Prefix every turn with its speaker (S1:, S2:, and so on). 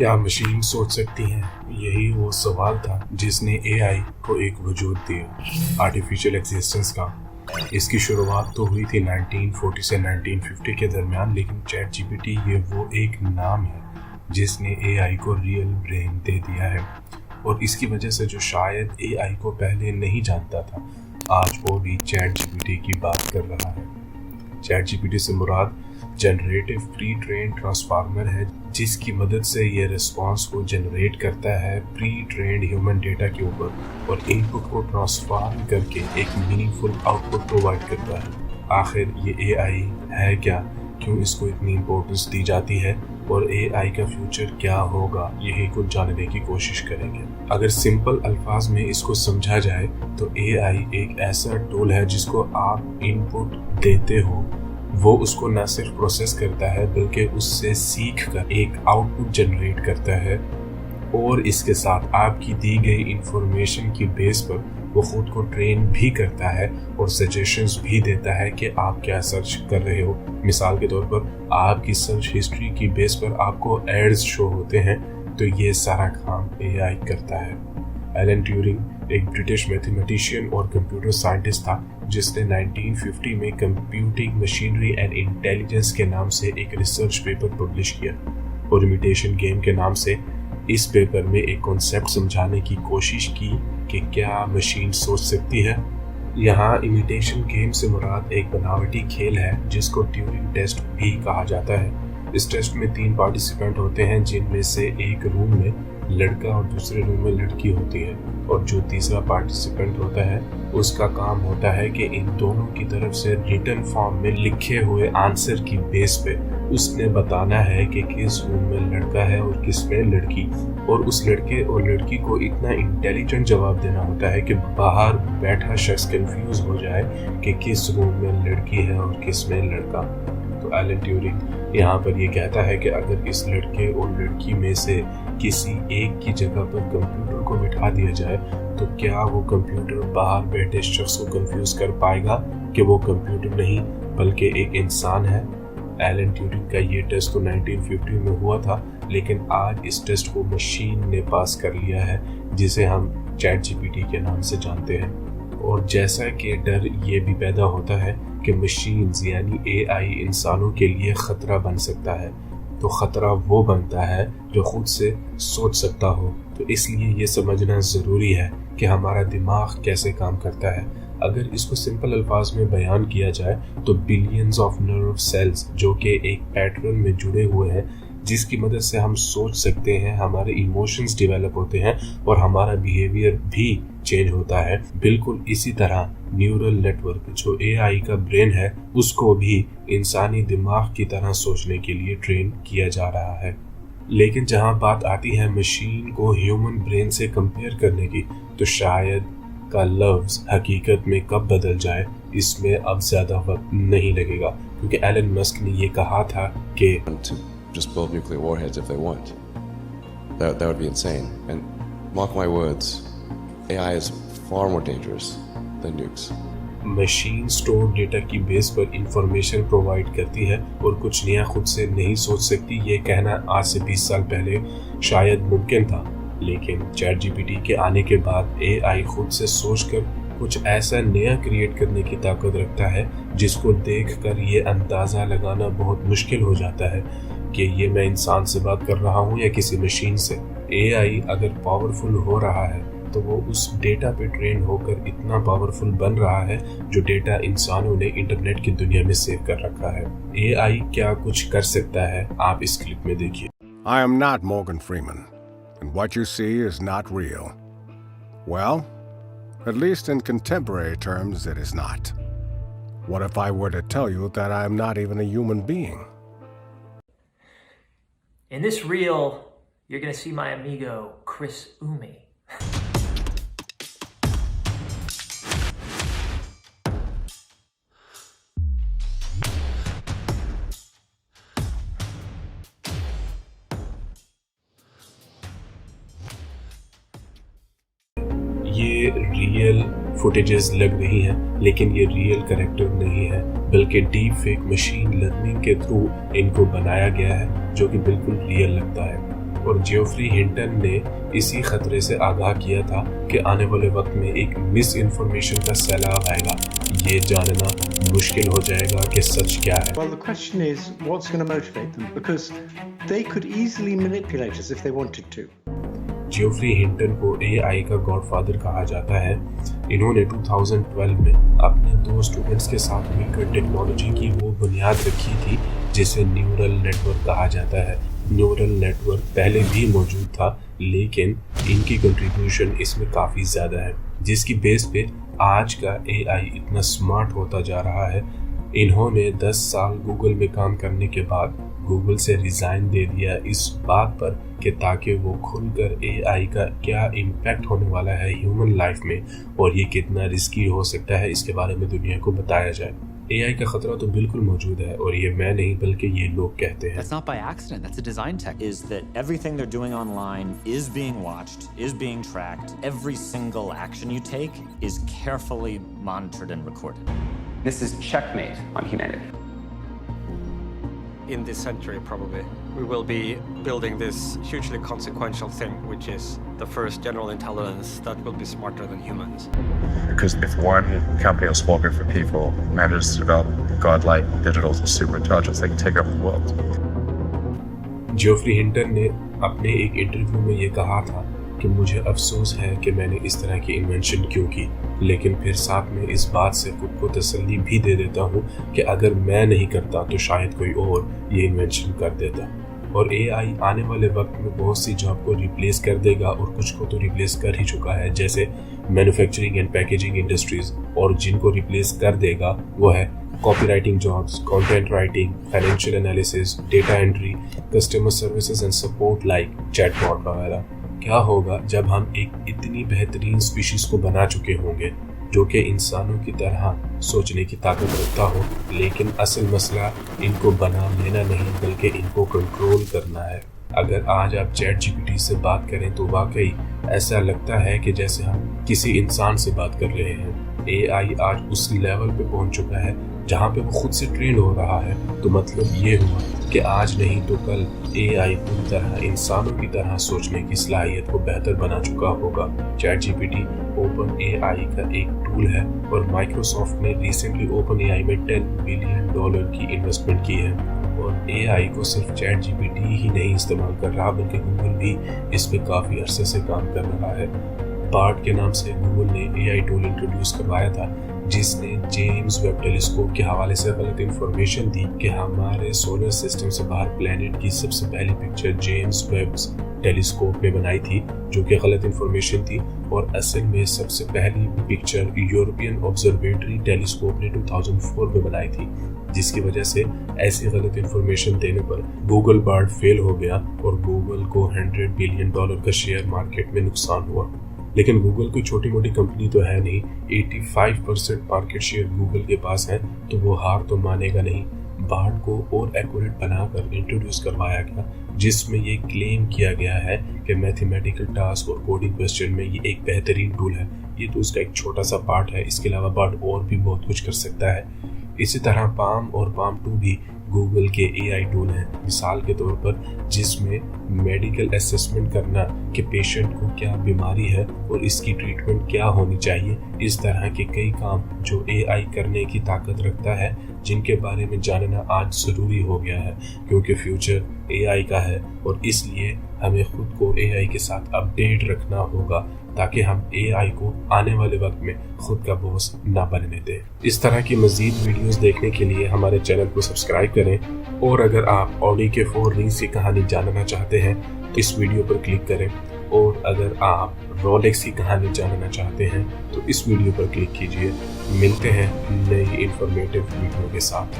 S1: क्या मशीन सोच सकती हैं? यही वो सवाल था जिसने एआई को एक वजूद दिया, आर्टिफिशियल एग्जिस्टेंस का। इसकी शुरुआत तो हुई थी 1940 से 1950 के दरमियान, लेकिन चैट जीपीटी ये वो एक नाम है जिसने एआई को रियल ब्रेन दे दिया है। और इसकी वजह से जो शायद एआई को पहले नहीं जानता था, आज वो भी चैट जीपीटी की बात कर रहा है। चैट जीपीटी से मुराद जनरेटिव प्री ट्रेन ट्रांसफार्मर है, जिसकी मदद से ये रिस्पॉन्स को जनरेट करता है प्री ट्रेंड ह्यूमन डेटा के ऊपर और इनपुट को ट्रांसफॉर्म करके एक मीनिंगफुल आउटपुट प्रोवाइड करता है। आखिर ये एआई है क्या, क्यों इसको इतनी इम्पोर्टेंस दी जाती है और एआई का फ्यूचर क्या होगा, यही कुछ जानने की कोशिश करेंगे। अगर सिंपल अल्फाज में इसको समझा जाए तो एआई एक ऐसा टूल है जिसको आप इनपुट देते हो, वो उसको न सिर्फ प्रोसेस करता है बल्कि उससे सीख कर एक आउटपुट जनरेट करता है और इसके साथ आपकी दी गई इंफॉर्मेशन की बेस पर वो खुद को ट्रेन भी करता है और सजेशंस भी देता है कि आप क्या सर्च कर रहे हो। मिसाल के तौर पर आपकी सर्च हिस्ट्री की बेस पर आपको एड्स शो होते हैं, तो ये सारा काम एआई करता है। एलन ट्यूरिंग एक ब्रिटिश मैथमेटिशियन और कंप्यूटर साइंटिस्ट था जिसने 1950 में कंप्यूटिंग मशीनरी एंड इंटेलिजेंस के नाम से एक रिसर्च पेपर पब्लिश किया और इमिटेशन गेम के नाम से इस पेपर में एक कॉन्सेप्ट समझाने की कोशिश की कि क्या मशीन सोच सकती है। यहाँ इमिटेशन गेम से मुराद एक बनावटी खेल है जिसको ट्यूरिंग टेस्ट भी कहा जाता है। इस टेस्ट में 3 पार्टिसिपेंट होते हैं, जिनमें से एक रूम में लड़का और दूसरे रूम में लड़की होती है, और जो तीसरा पार्टिसिपेंट होता है उसका काम होता है कि इन दोनों की तरफ से रिटन फॉर्म में लिखे हुए आंसर की बेस पे उसने बताना है कि किस रूम में लड़का है और किस में लड़की, और उस लड़के और लड़की को इतना इंटेलिजेंट जवाब देना होता है कि बाहर बैठा शख्स कंफ्यूज हो जाए कि किस रूम में लड़की है और किस में लड़का। तो एलन ट्यूरिंग यहाँ पर ये कहता है कि अगर इस लड़के और लड़की में से किसी एक की जगह पर कंप्यूटर को बिठा दिया जाए तो क्या वो कंप्यूटर बाहर बैठे शख्स को कंफ्यूज कर पाएगा कि वो कंप्यूटर नहीं बल्कि एक इंसान है। एलन ट्यूरिंग का ये टेस्ट तो 1950 में हुआ था, लेकिन आज इस टेस्ट को मशीन ने पास कर लिया है, जिसे हम चैट जीपीटी के नाम से जानते हैं। और जैसा कि डर ये भी पैदा होता है कि मशीन्स यानी एआई इंसानों के लिए खतरा बन सकता है, तो खतरा वो बनता है जो खुद से सोच सकता हो। तो इसलिए ये समझना ज़रूरी है कि हमारा दिमाग कैसे काम करता है। अगर इसको सिंपल अल्फाज में बयान किया जाए तो बिलियंस ऑफ नर्व सेल्स जो कि एक पैटर्न में जुड़े हुए हैं, जिसकी मदद से हम सोच सकते हैं, हमारे इमोशंस डेवलप होते हैं और हमारा बिहेवियर भी चेंज होता है। बिल्कुल इसी तरह न्यूरल नेटवर्क जो एआई का ब्रेन है, उसको भी इंसानी दिमाग की तरह सोचने के लिए ट्रेन किया जा रहा है। लेकिन जहां बात आती है मशीन को ह्यूमन ब्रेन से कंपेयर करने की, तो शायद का लफ्ज हकीकत में कब बदल जाए इसमें अब ज्यादा वक्त नहीं लगेगा, क्योंकि एलन मस्क ने ये कहा था कि
S2: just build nuclear warheads if they want. That would be insane. And mark my words, AI is far more dangerous than nukes.
S1: Machine store data की बेस पर इंफॉर्मेशन प्रोवाइड करती है और कुछ नया खुद से नहीं सोच सकती। ये कहना आज से 20 साल पहले शायद मुमकिन था, लेकिन चैट जीपीटी के आने के बाद एआई खुद से सोचकर कुछ ऐसा नया क्रिएट करने की ताकत रखता है जिसको देखकर ये अंदाज़ा लगाना बहुत मुश्किल हो जाता है कि ये मैं इंसान से बात कर रहा हूँ या किसी मशीन से। एआई अगर पावरफुल हो रहा है तो वो उस डेटा पे ट्रेन होकर इतना पावरफुल बन रहा है जो डेटा इंसानों ने इंटरनेट की दुनिया में सेव कर रखा है। एआई क्या कुछ कर सकता है, आप इस क्लिप में देखिए।
S3: I am not Morgan Freeman, and what you see is not real. Well, at least in contemporary terms, it is not. What if I were to tell you that I am not even a human being?
S4: In this reel, you're going to see my amigo, Chris Umi.
S1: ये real footages लग रही हैं, लेकिन ये real character नहीं है, बल्कि deep fake machine learning के थ्रू इनको बनाया गया है, जो कि बिल्कुल रियल लगता है। और जियोफ्री हिंटन ने इसी खतरे से आगाह किया था कि आने वाले वक्त में एक मिस इन्फॉर्मेशन का सैलाब आएगा। ये जानना मुश्किल हो जाएगा कि सच क्या है।
S5: Well, the question is, what's going to motivate them? Because they could easily manipulate us if they wanted to.
S1: Geoffrey Hinton को AI का गॉडफादर कहा जाता है। इन्होंने 2012 में अपने 2 स्टूडेंट्स के साथ मिलकर टेक्नोलॉजी की वो बुनियाद रखी थी जिसे न्यूरल नेटवर्क कहा जाता है। न्यूरल नेटवर्क पहले भी मौजूद था, लेकिन इनकी कंट्रीब्यूशन इसमें काफ़ी ज़्यादा है, जिसकी बेस पे आज का AI इतना स्मार्ट होता जा रहा है। इन्होंने 10 साल गूगल में काम करने के बाद गूगल से रिज़ाइन दे दिया इस बात पर कि ताकि वो खुलकर AI का क्या इम्पैक्ट होने वाला है ह्यूमन लाइफ में और ये कितना रिस्की हो सकता है इसके बारे में दुनिया को बताया जाए। AI का खतरा तो बिल्कुल मौजूद है और ये मैं नहीं बल्कि ये लोग कहते हैं।
S6: That's not by accident, that's a design tech.
S7: Is that everything they're doing online is being watched, is being tracked. Every single action you take is carefully monitored and recorded.
S8: This is checkmate on humanity.
S9: In this century, probably, we will be building this hugely consequential thing, which is the first general intelligence that will be smarter than humans.
S10: Because if one company or small group of people manages to develop godlike digital superintelligence, they can take over the world.
S1: Geoffrey Hinton ने अपने एक interview में ये कहा था कि मुझे अफसोस है कि मैंने इस तरह की इन्वेंशन क्यों की, लेकिन फिर साथ में इस बात से खुद को तसल्ली भी दे देता हूँ कि अगर मैं नहीं करता तो शायद कोई और ये इन्वेंशन कर देता। और AI आने वाले वक्त में बहुत सी जॉब को रिप्लेस कर देगा और कुछ को तो रिप्लेस कर ही चुका है, जैसे मैन्युफैक्चरिंग एंड पैकेजिंग इंडस्ट्रीज, और जिनको रिप्लेस कर देगा वो है copywriting jobs, content writing, financial analysis, data entry, customer services and support like chatbot वगैरह। क्या होगा जब हम एक इतनी बेहतरीन स्पीशीज को बना चुके होंगे जो कि इंसानों की तरह सोचने की ताकत रखता हो, लेकिन असल मसला इनको बना लेना नहीं बल्कि इनको कंट्रोल करना है। अगर आज आप ChatGPT से बात करें तो वाकई ऐसा लगता है कि जैसे हम किसी इंसान से बात कर रहे हैं। AI आज उस लेवल पे पहुंच चुका है जहां पे वो खुद से ट्रेन हो रहा है, तो मतलब ये हुआ कि आज नहीं तो कल AI पूरी तरह इंसानों की तरह सोचने की सलाहियत को बेहतर बना चुका होगा। ChatGPT OpenAI का एक टूल है और माइक्रोसॉफ्ट ने रिसेंटली OpenAI में $10 बिलियन की इन्वेस्टमेंट की है। और AI को सिर्फ ChatGPT ही नहीं इस्तेमाल कर रहा बल्कि गूगल भी इस पे काफ़ी अरसे से काम कर रहा है। बार्ट के नाम से गूगल ने AI टूल इंट्रोड्यूस करवाया था जिसने जेम्स वेब टेलीस्कोप के हवाले से गलत इन्फॉर्मेशन दी कि हमारे सोलर सिस्टम से बाहर प्लैनेट की सबसे पहली पिक्चर जेम्स वेब टेलीस्कोप ने बनाई थी, जो कि गलत इन्फॉर्मेशन थी। और असल में सबसे पहली पिक्चर यूरोपियन ऑब्जर्वेटरी टेलीस्कोप ने 2004 में बनाई थी, जिसकी वजह से ऐसी गलत इन्फॉर्मेशन देने पर गूगल बार्ड फेल हो गया और गूगल को $100 बिलियन का शेयर मार्केट में नुकसान हुआ। लेकिन गूगल कोई छोटी मोटी कंपनी तो है नहीं, 85% मार्केट शेयर गूगल के पास है, तो वो हार तो मानेगा नहीं। बार्ड को और एक्यूरेट बनाकर इंट्रोड्यूस करवाया गया, जिसमें ये क्लेम किया गया है कि मैथमेटिकल टास्क और कोडिंग क्वेश्चन में ये एक बेहतरीन टूल है। ये तो उसका एक छोटा सा पार्ट है, इसके अलावा बार्ड और भी बहुत कुछ कर सकता है। इसी तरह पाम और पाम 2 भी गूगल के AI टूल हैं, मिसाल के तौर पर, जिसमें मेडिकल असेसमेंट करना कि पेशेंट को क्या बीमारी है और इसकी ट्रीटमेंट क्या होनी चाहिए। इस तरह के कई काम जो AI करने की ताकत रखता है, जिनके बारे में जानना आज ज़रूरी हो गया है, क्योंकि फ्यूचर AI का है और इसलिए हमें खुद को AI के साथ अपडेट रखना होगा ताकि हम AI को आने वाले वक्त में खुद का बॉस ना बनने दें। इस तरह की मज़ीद वीडियोस देखने के लिए हमारे चैनल को सब्सक्राइब करें, और अगर आप ऑडी के 4 रिंग्स की कहानी जानना चाहते हैं तो इस वीडियो पर क्लिक करें, और अगर आप रोलेक्स की कहानी जानना चाहते हैं तो इस वीडियो पर क्लिक कीजिए। मिलते हैं नई इंफॉर्मेटिव वीडियो के साथ।